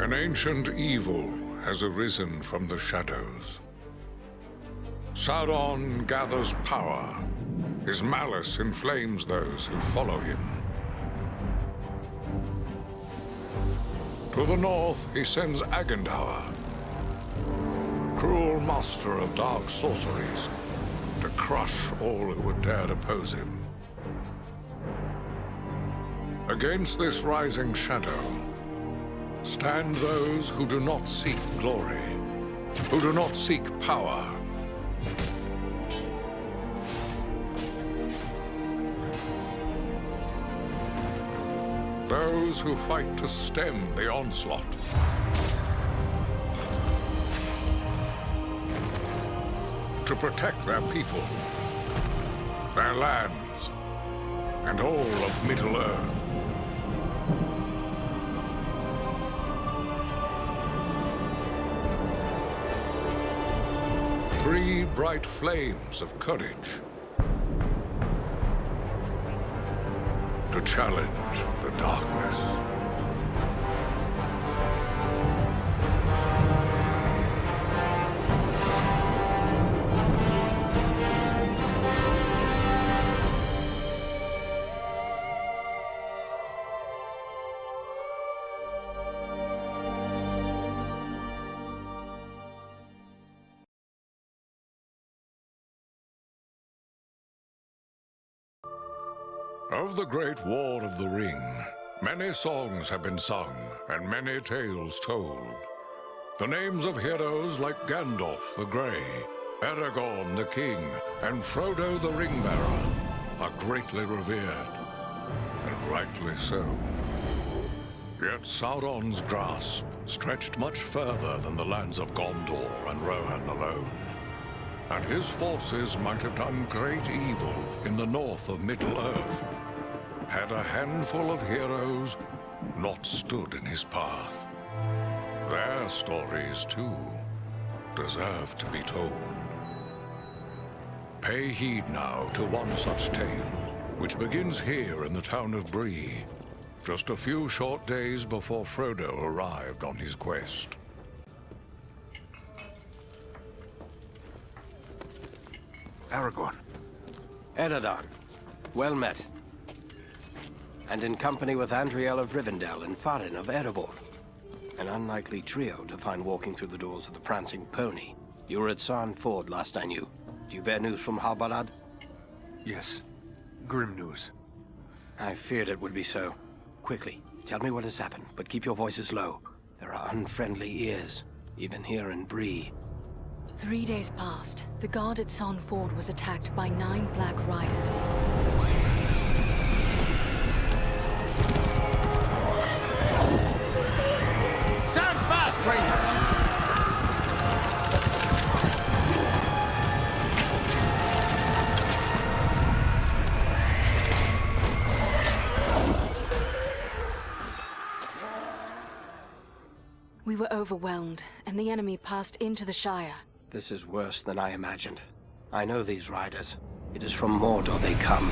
An ancient evil has arisen from the shadows. Sauron gathers power. His malice inflames those who follow him. To the north, he sends Agandaur, cruel master of dark sorceries, to crush all who would dare oppose him. Against this rising shadow stand those who do not seek glory, who do not seek power. Those who fight to stem the onslaught. To protect their people, their lands, and all of Middle-earth. Three bright flames of courage to challenge the darkness. Of the Great War of the Ring, many songs have been sung and many tales told. The names of heroes like Gandalf the Grey, Aragorn the King, and Frodo the Ring-Bearer are greatly revered, and rightly so. Yet Sauron's grasp stretched much further than the lands of Gondor and Rohan alone. And his forces might have done great evil in the north of Middle-earth, had a handful of heroes not stood in his path. Their stories, too, deserve to be told. Pay heed now to one such tale, which begins here in the town of Bree, just a few short days before Frodo arrived on his quest. Aragorn. Eredon, well met. And in company with Andriel of Rivendell and Farin of Erebor. An unlikely trio to find walking through the doors of the Prancing Pony. You were at Sarn Ford last I knew. Do you bear news from Halbarad? Yes. Grim news. I feared it would be so. Quickly, tell me what has happened, but keep your voices low. There are unfriendly ears, even here in Bree. 3 days passed. The guard at Sarn Ford was attacked by 9 Black Riders. Stand fast, Rangers! We were overwhelmed, and the enemy passed into the Shire. This is worse than I imagined. I know these riders. It is from Mordor they come.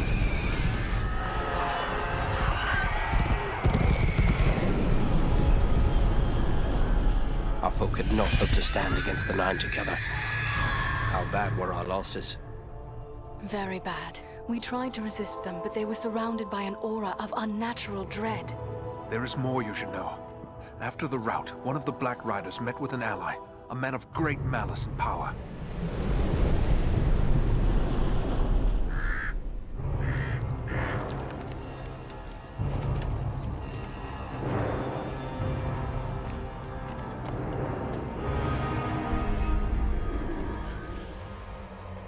Our folk could not hope to stand against the 9 together. How bad were our losses? Very bad. We tried to resist them, but they were surrounded by an aura of unnatural dread. There is more you should know. After the rout, one of the Black Riders met with an ally, a man of great malice and power.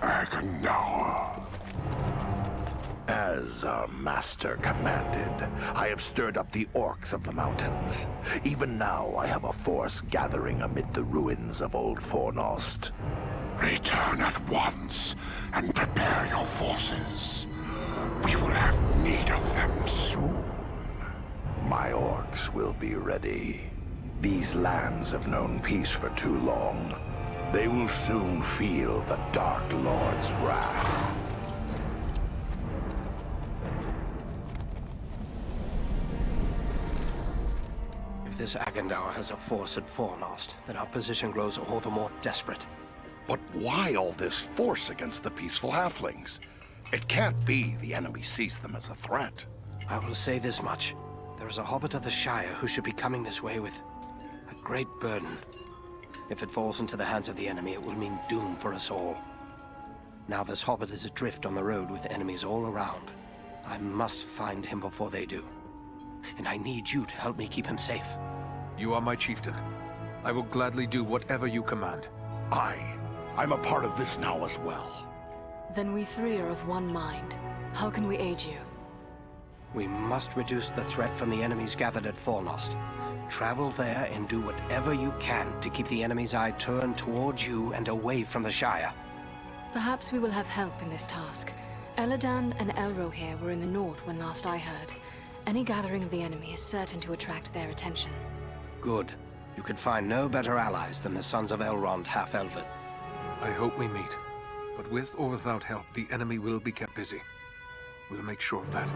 Agandaur. As our master commanded, I have stirred up the orcs of the mountains. Even now, I have a force gathering amid the ruins of Old Fornost. Return at once and prepare your forces. We will have need of them soon. My orcs will be ready. These lands have known peace for too long. They will soon feel the Dark Lord's wrath. this Agandaur has a force at Fornost, then our position grows all the more desperate. But why all this force against the peaceful halflings? It can't be the enemy sees them as a threat. I will say this much. There is a hobbit of the Shire who should be coming this way with a great burden. If it falls into the hands of the enemy, it will mean doom for us all. Now this hobbit is adrift on the road with enemies all around. I must find him before they do. And I need you to help me keep him safe. You are my chieftain. I will gladly do whatever you command. I'm a part of this now as well. Then we three are of one mind. How can we aid you? We must reduce the threat from the enemies gathered at Fornost. Travel there and do whatever you can to keep the enemy's eye turned towards you and away from the Shire. Perhaps we will have help in this task. Eladan and Elrohir were in the north when last I heard. Any gathering of the enemy is certain to attract their attention. Good. You could find no better allies than the sons of Elrond half-elven. I hope we meet. But with or without help, the enemy will be kept busy. We'll make sure of that.